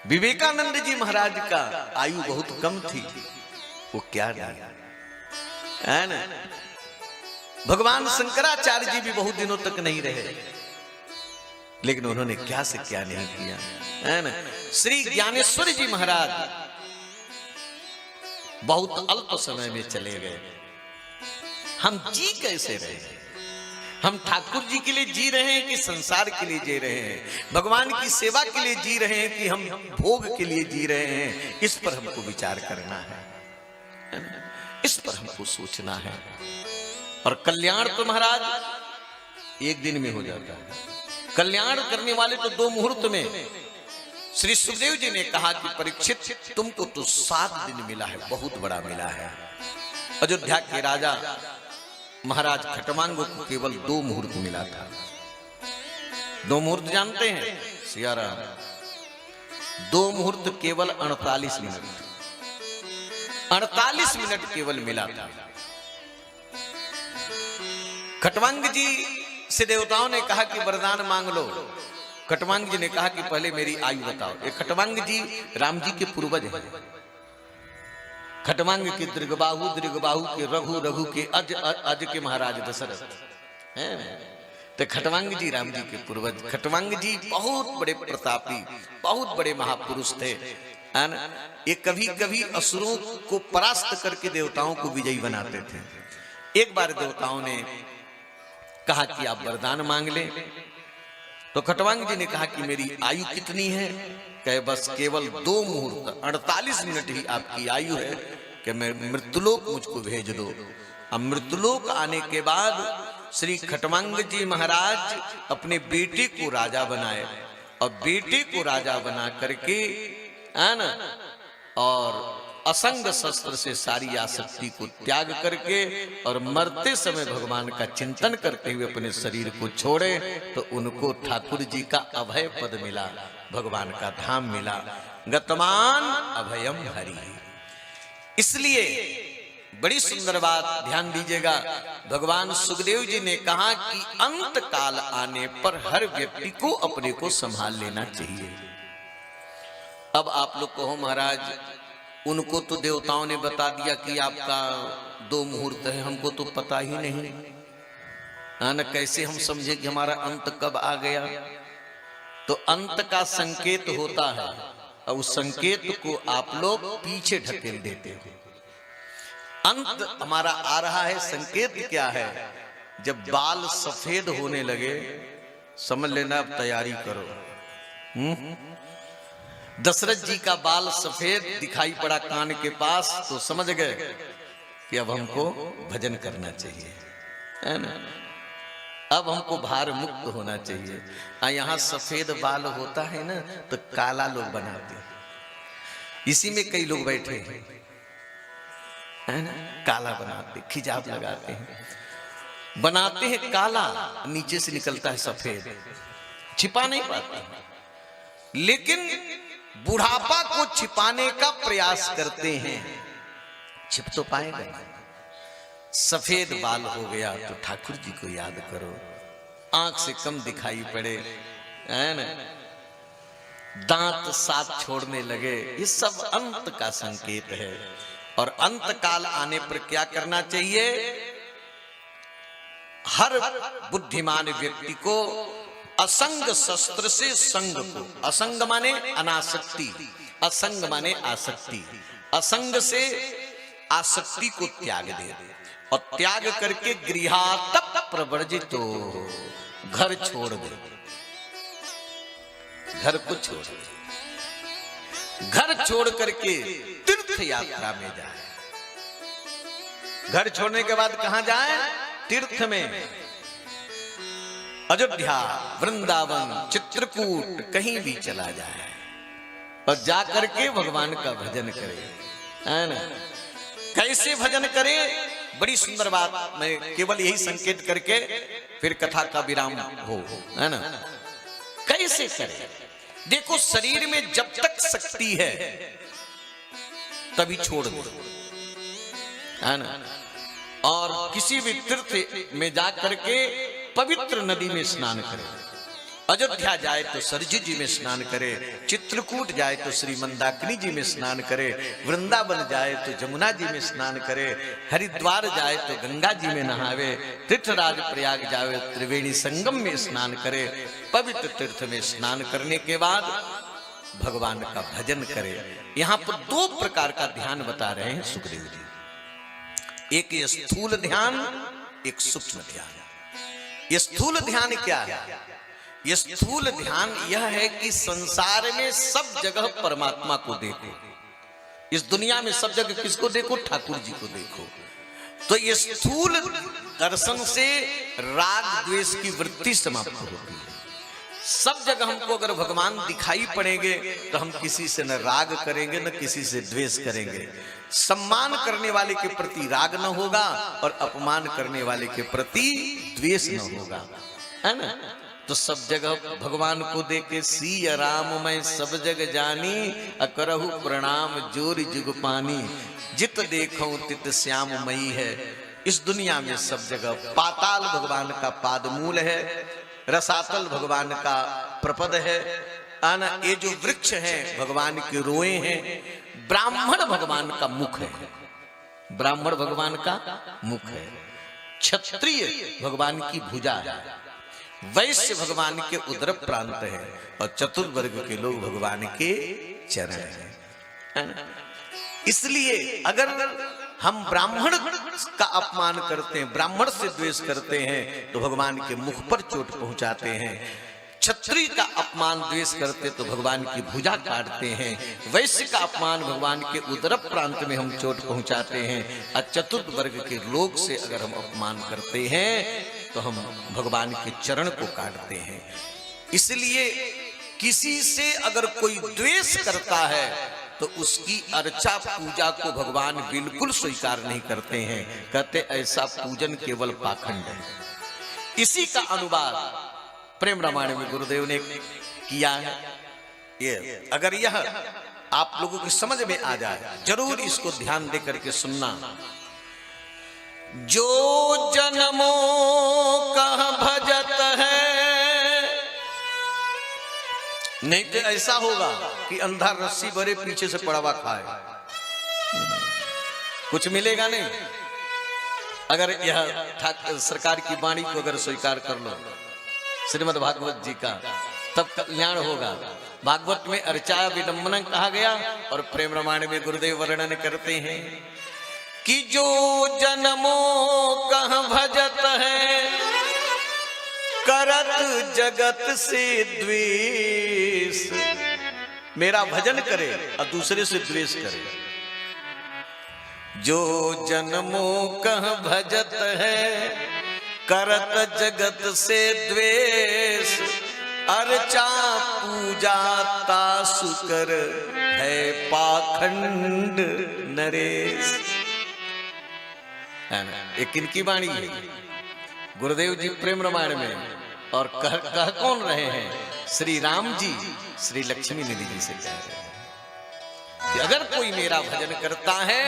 विवेकानंद जी महाराज का आयु बहुत कम थी, वो क्या नहीं है ना। भगवान शंकराचार्य जी भी बहुत दिनों तक नहीं रहे, लेकिन उन्होंने क्या से क्या नहीं किया, है ना। श्री ज्ञानेश्वर जी महाराज बहुत अल्प समय में चले गए। हम जी कैसे रहे? हम ठाकुर जी के लिए जी रहे हैं कि संसार के लिए जी रहे हैं? भगवान की सेवा के लिए जी रहे हैं कि हम भोग के लिए जी रहे हैं? इस पर हमको विचार करना है, इस पर हमको सोचना है। और कल्याण तो महाराज एक दिन में हो जाता है। कल्याण करने वाले तो 2 मुहूर्त में। श्री सुखदेव जी ने कहा कि परीक्षित तुमको तो 7 दिन मिला है, बहुत बड़ा मिला है। अयोध्या के राजा महाराज खटवांग को केवल 2 मुहूर्त मिला था। 2 मुहूर्त जानते हैं सियाराम? 2 मुहूर्त केवल 48 मिनट, 48 मिनट केवल मिला था। खटवांग जी से देवताओं ने कहा कि वरदान मांग लो। खटवांग जी ने कहा कि पहले मेरी आयु बताओ। ये खटवांग जी राम जी के पूर्वज हैं। खटवांग के दीर्घबाहु, दीर्घबाहु के रघु, रघु के अज, अज के महाराज दशरथ हैं। तो खटवांग जी राम जी के पूर्वज। खटवांग जी बहुत बड़े प्रतापी, बहुत बड़े महापुरुष थे। ये कभी कभी असुरों को परास्त करके देवताओं को विजयी बनाते थे। एक बार देवताओं ने कहा कि आप वरदान मांग ले। तो खटवांग जी ने कहा कि मेरी आयु कितनी है? कहे बस केवल 2 मुहूर्त, 48 मिनट ही आपकी आयु है कि मैं मृत्युलोक मुझको भेज दो। अब मृत्युलोक आने के बाद श्री खटवांग जी महाराज अपने बेटे को राजा बनाए, और बेटे को राजा बना करके आना और असंग शस्त्र से सारी आसक्ति को त्याग करके और मरते समय भगवान का चिंतन करते हुए अपने शरीर को छोड़े, तो उनको ठाकुर जी का अभय पद मिला, भगवान का धाम मिला। गतमान अभयम हरि। इसलिए बड़ी सुंदर बात ध्यान दीजिएगा, भगवान सुखदेव जी ने कहा कि अंत काल आने पर हर व्यक्ति को अपने को संभाल लेना चाहिए। अब आप लोग कहो महाराज उनको तो देवताओं ने बता दिया कि आपका 2 मुहूर्त है, हमको तो पता ही नहीं, ना कैसे हम समझे कि हमारा अंत कब आ गया? तो अंत का संकेत होता है, और उस संकेत को आप लोग पीछे ढकेल देते हो। अंत हमारा आ रहा है, संकेत क्या है? जब बाल सफेद होने लगे समझ लेना अब तैयारी करो। दशरथ जी का बाल सफेद दिखाई पड़ा कान के पास, तो समझ गए कि अब हमको भजन करना चाहिए, है ना। अब हमको भार मुक्त होना चाहिए। यहाँ सफेद बाल होता है ना, तो काला लोग बनाते हैं। इसी में कई लोग बैठे हैं, है ना, काला बनाते, खिजाब लगाते हैं, बनाते हैं काला, नीचे से निकलता है सफेद, छिपा नहीं पाते। लेकिन बुढ़ापा को छिपाने का प्रयास करते हैं, छिप तो पाएगा। सफेद बाल हो गया तो ठाकुर जी को याद करो, आंख से कम दिखाई पड़े, है ना, दांत साथ छोड़ने लगे, ये सब अंत का संकेत है। और अंत काल आने पर क्या करना चाहिए? हर बुद्धिमान व्यक्ति को असंग शस्त्र से संग को, असंग माने अनासक्ति, असंग माने आसक्ति, असंग से आसक्ति को त्याग दे, और त्याग करके गृहातप प्रवर्जितो, घर छोड़ दे, घर को छोड़ दे, घर छोड़ करके तीर्थ यात्रा में जाए। घर छोड़ने के बाद कहां जाए? तीर्थ में, अयोध्या, वृंदावन, चित्रकूट, कहीं भी चला जाए और जाकर के भगवान का भजन करे, है ना। कैसे भजन करे? बड़ी सुंदर बात, मैं केवल यही संकेत करके फिर कथा का विराम हो, है ना। कैसे करे? देखो, शरीर में जब तक शक्ति है तभी छोड़ दो, है ना। और किसी भी तीर्थ में जाकर के पवित्र नदी में स्नान करें, अयोध्या जाए तो सरजू जी में स्नान करे, चित्रकूट जाए तो श्री मंदाकिनी जी में स्नान करे, वृंदावन जाए तो जमुना जी में स्नान करे, हरिद्वार जाए तो गंगा जी में नहावे, तीर्थराज प्रयाग जाए त्रिवेणी संगम में स्नान करे। पवित्र तीर्थ में स्नान करने के बाद भगवान का भजन करे। यहाँ पर दो प्रकार का ध्यान बता रहे हैं सुखदेव जी, एक ये स्थूल ध्यान, एक सूक्ष्म ध्यान। ये स्थूल ध्यान क्या है? ये स्थूल ध्यान यह है कि संसार में सब जगह परमात्मा को देखो। इस दुनिया में सब जगह किसको देखो? ठाकुर जी को देखो। तो ये स्थूल दर्शन से राग द्वेष की वृत्ति समाप्त होती है। सब जगह हमको अगर भगवान दिखाई पड़ेंगे तो हम किसी से न राग करेंगे न किसी से द्वेष करेंगे। सम्मान करने वाले के प्रति राग न होगा और अपमान करने वाले के प्रति द्वेष न होगा, है ना। तो सब जगह भगवान को देखे सिया राम मैं सब जग जानी, अकरहु प्रणाम जोरि जुग पानी, जित देखो तित श्याम मई है। इस दुनिया में सब जगह पाताल भगवान का पादमूल है, रसातल भगवान का प्रपद है, आना ये जो वृक्ष है भगवान के रोए हैं, ब्राह्मण भगवान का मुख है, ब्राह्मण भगवान का मुख है, क्षत्रिय भगवान की भुजा है, वैश्य भगवान के उदर प्रांत है और चतुर्वर्ग के लोग भगवान के चरण हैं। इसलिए अगर हम ब्राह्मण का अपमान करते हैं, ब्राह्मण से द्वेष करते हैं तो भगवान के मुख पर चोट पहुंचाते हैं। क्षत्रिय का अपमान द्वेष करते तो भगवान की भुजा काटते हैं। वैश्य का अपमान भगवान के उदर प्रांत में हम चोट पहुंचाते हैं। और चतुर्थ वर्ग के लोग से अगर हम अपमान करते हैं तो हम भगवान के चरण को काटते हैं। इसलिए किसी से अगर कोई द्वेष करता है तो उसकी अर्चा पूजा को भगवान बिल्कुल स्वीकार नहीं करते हैं। कहते ऐसा पूजन केवल पाखंड है। इसी का अनुवाद प्रेम रामायण में गुरुदेव ने किया है। ये अगर यह आप लोगों की समझ में आ जाए, जरूर इसको ध्यान दे करके सुनना। जो जन्मों का भजत है, नहीं तो ऐसा होगा कि अंधा रस्सी भरे पीछे से पड़वा खाए, कुछ मिलेगा नहीं। अगर यह सरकार की वाणी को अगर स्वीकार कर लो श्रीमद् भागवत जी का, तब कल्याण होगा। भागवत में अर्चा विडंबना कहा गया और प्रेम रामायण में गुरुदेव वर्णन करते हैं कि जो जन्मों का भजत है, करत जगत से द्वेष। मेरा भजन करे और दूसरे से द्वेष करे। जो जन्मों का भजत है, करत जगत से द्वेष, अर्चा पूजा तासु कर है पाखंड नरेश। एक इनकी वाणी है गुरुदेव जी प्रेम रामायण में, और कह कौन रहे हैं? श्री राम जी श्री लक्ष्मी निधि जी से कह रहे हैं कि अगर कोई मेरा भजन करता है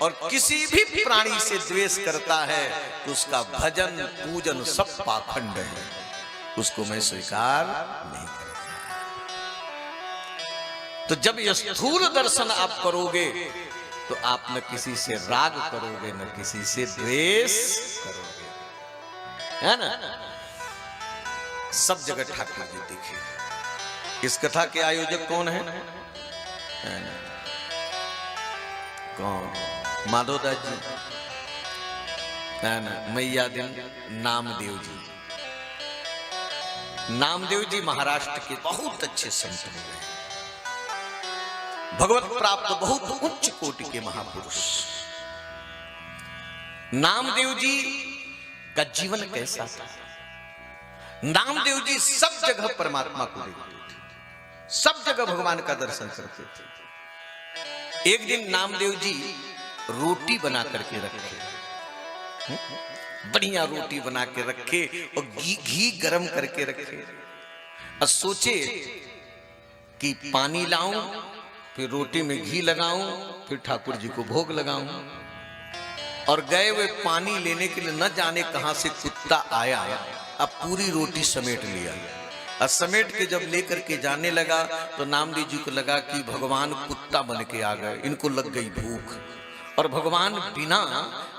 और किसी भी प्राणी से द्वेष करता है तो उसका भजन पूजन सब पाखंड है, उसको मैं स्वीकार नहीं करूंगा। तो जब यह स्थूल दर्शन आप करोगे तो आप न किसी से राग करोगे न किसी से द्वेष करोगे, है ना। सब जगह ठाकुर जी दिखे। इस कथा के आयोजक कौन है ना? कौन? माधोदास जी, है ना। मैया दिन नामदेव जी। नामदेव जी महाराष्ट्र के बहुत अच्छे संत हुए, भगवत प्राप्त बहुत उच्च कोटि के महापुरुष। नामदेव जी का जीवन कैसा था? नामदेव जी सब जगह परमात्मा को देखते थे, सब जगह भगवान का दर्शन करते थे। एक दिन नामदेव जी रोटी बना करके रखे, बढ़िया रोटी बना के रखे और घी गरम करके रखे, और सोचे कि पानी लाऊं, फिर रोटी में घी लगाऊं, फिर ठाकुर जी को भोग लगाऊं। और गए वे पानी लेने के लिए, न जाने कहां से कुत्ता आया, अब पूरी रोटी समेट लिया। और समेट के जब लेकर के जाने लगा तो नामदेव जी को लगा कि भगवान कुत्ता बन के आ गए, इनको लग गई भूख। और भगवान बिना,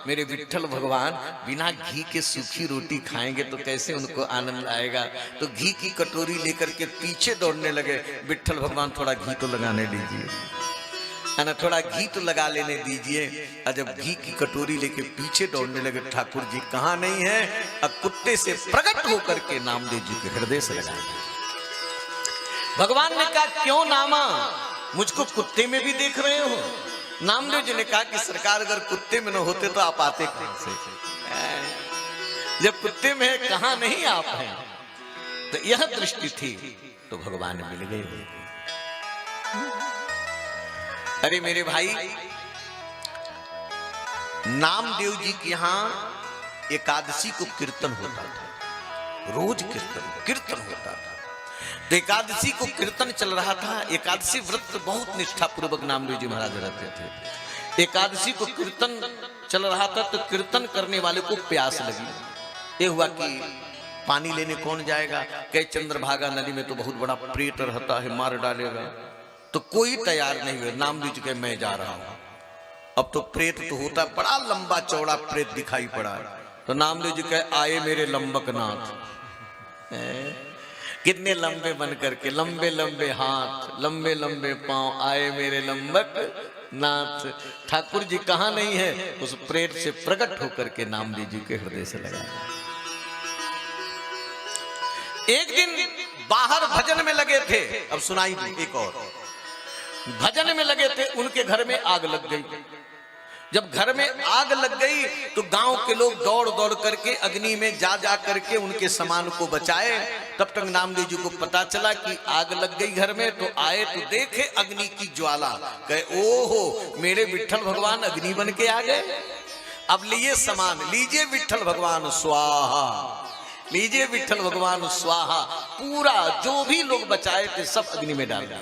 मेरे विट्ठल भगवान बिना घी के सूखी रोटी खाएंगे तो कैसे उनको आनंद आएगा। तो घी की कटोरी लेकर के पीछे दौड़ने लगे। विट्ठल भगवान थोड़ा घी तो लगाने दीजिए, है ना, थोड़ा घी तो लगा लेने दीजिए। और जब घी की कटोरी लेके पीछे दौड़ने लगे, ठाकुर जी कहाँ नहीं है, अब कुत्ते से प्रकट होकर के नामदेव जी के हृदय से लगाए। भगवान ने कहा क्यों नामा, मुझको कुत्ते में भी देख रहे हो? नामदेव जी ने कहा कि सरकार अगर कुत्ते में न होते तो आप आते कहां से? जब कुत्ते में है कहां नहीं आप हैं। तो यह दृष्टि थी तो भगवान मिल गए। अरे मेरे भाई, नामदेव जी के यहां एकादशी को कीर्तन होता था, रोज कीर्तन होता था। तो एकादशी को कीर्तन चल रहा था। एकादशी व्रत बहुत निष्ठा पूर्वक नामदेव जी महाराज रहते थे। एकादशी को कीर्तन चल रहा था तो कीर्तन करने वाले को प्यास लगी। ये हुआ कि पानी लेने कौन जाएगा, कहे चंद्रभागा नदी में तो बहुत बड़ा प्रेत रहता है, मार डालेगा। तो कोई तैयार नहीं हुए। नामदेव जी कहे मैं जा रहा हूं। अब तो प्रेत तो होता, बड़ा लंबा चौड़ा प्रेत दिखाई पड़ा। तो नामदेव जी कहे आए मेरे लंबक नाथ। कितने लंबे बन करके, लंबे लंबे हाथ, लंबे लंबे पांव, आए मेरे लंबक नाथ। ठाकुर जी कहां नहीं है, उस प्रेत से प्रकट होकर के नामदेव जी के हृदय से लगा। एक दिन बाहर भजन में लगे थे। अब सुनाई दी एक और, भजन में लगे थे, उनके घर में आग लग गई। जब घर में आग लग गई तो गांव के लोग दौड़ दौड़ करके अग्नि में जा जा करके उनके सामान को बचाए। तब तक नामदेव जी को पता चला कि आग लग गई घर में। तो आए तो देखे अग्नि की ज्वाला, कहे ओहो मेरे विट्ठल भगवान अग्नि बन के आ गए। अब लिए सामान, लीजिए विट्ठल भगवान स्वाहा, लीजिए विट्ठल भगवान स्वाहा। पूरा जो भी लोग बचाए थे सब अग्नि में डाल दिया।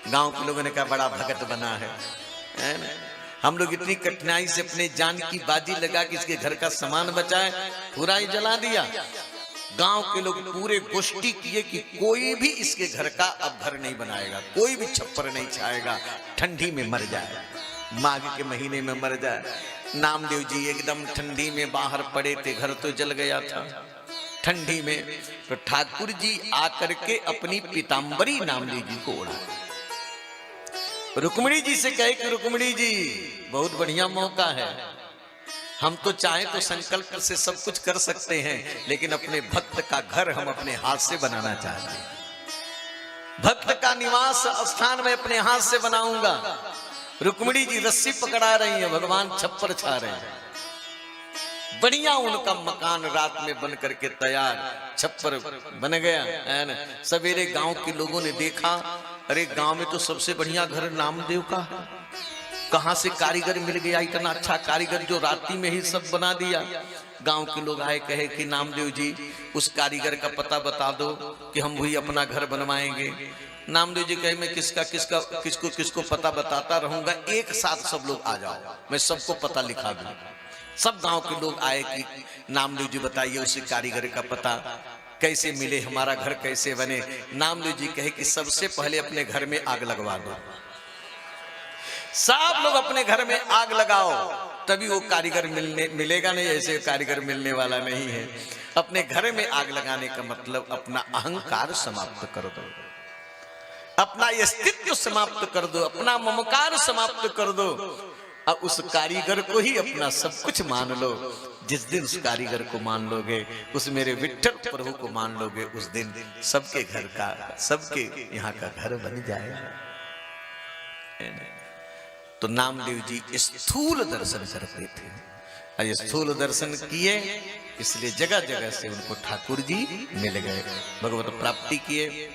गांव के लोगों ने कहा बड़ा भगत बना है ना? हम लोग इतनी कठिनाई से अपने जान की बाजी लगा कि इसके घर का सामान बचाए, पूरा ही जला दिया। गांव के लोग पूरे गोष्ठी किए कि कोई भी इसके घर का अब घर नहीं बनाएगा, कोई भी छप्पर नहीं छाएगा, ठंडी में मर जाए, माघ के महीने में मर जाए। नामदेव जी एकदम ठंडी में बाहर पड़े थे, घर तो जल गया था ठंडी में। तो ठाकुर जी आकर के अपनी पीताम्बरी नामदेव जी को ओढ़ा। रुक्मिणी जी से कहे कि रुक्मिणी जी बहुत बढ़िया मौका है, हम तो चाहे तो संकल्प से सब कुछ कर सकते हैं, लेकिन अपने भक्त का घर हम अपने हाथ से बनाना चाहते हैं। भक्त का निवास स्थान में अपने हाथ से बनाऊंगा। रुक्मिणी जी रस्सी पकड़ा रही है, भगवान छप्पर छा रहे हैं। बढ़िया उनका मकान रात में बन करके तैयार, छप्पर बन गया है ना। सवेरे गांव के लोगों ने देखा, अरे गांव में तो सबसे बढ़िया घर नामदेव का है, कहां से कारीगर मिल गया इतना अच्छा कारीगर जो रात्रि में ही सब बना दिया। गांव के लोग आए, कहे कि नामदेव जी उस कारीगर का पता बता दो कि हम वही अपना घर बनवाएंगे। नामदेव जी कहे मैं किसको पता बताता रहूंगा, एक साथ सब लोग आ जाओ, मैं सबको पता लिखा दूं। सब गांव के लोग आए कि नामदेव जी बताइए उस कारीगर का पता कैसे मिले, हमारा घर कैसे बने। नामदेव जी कहे कि सबसे पहले अपने घर में आग लगवा दो। सब लोग अपने घर में आग लगाओ, तभी वो कारीगर मिलेगा, नहीं ऐसे कारीगर मिलने वाला नहीं है। अपने घर में आग लगाने का मतलब अपना अहंकार समाप्त कर दो, अपना अस्तित्व समाप्त कर दो, अपना ममकार समाप्त कर दो। अब उस कारीगर को ही अपना सब कुछ मान लो। जिस दिन उस कारीगर को मान लोगे, उस मेरे विट्ठल प्रभु को मान लोगे, उस दिन सबके घर का, सबके यहाँ का घर बन जाएगा। तो नामदेव जी स्थूल दर्शन करते थे, स्थूल दर्शन किए, इसलिए जगह जगह से उनको ठाकुर जी मिल गए, भगवत प्राप्ति किए।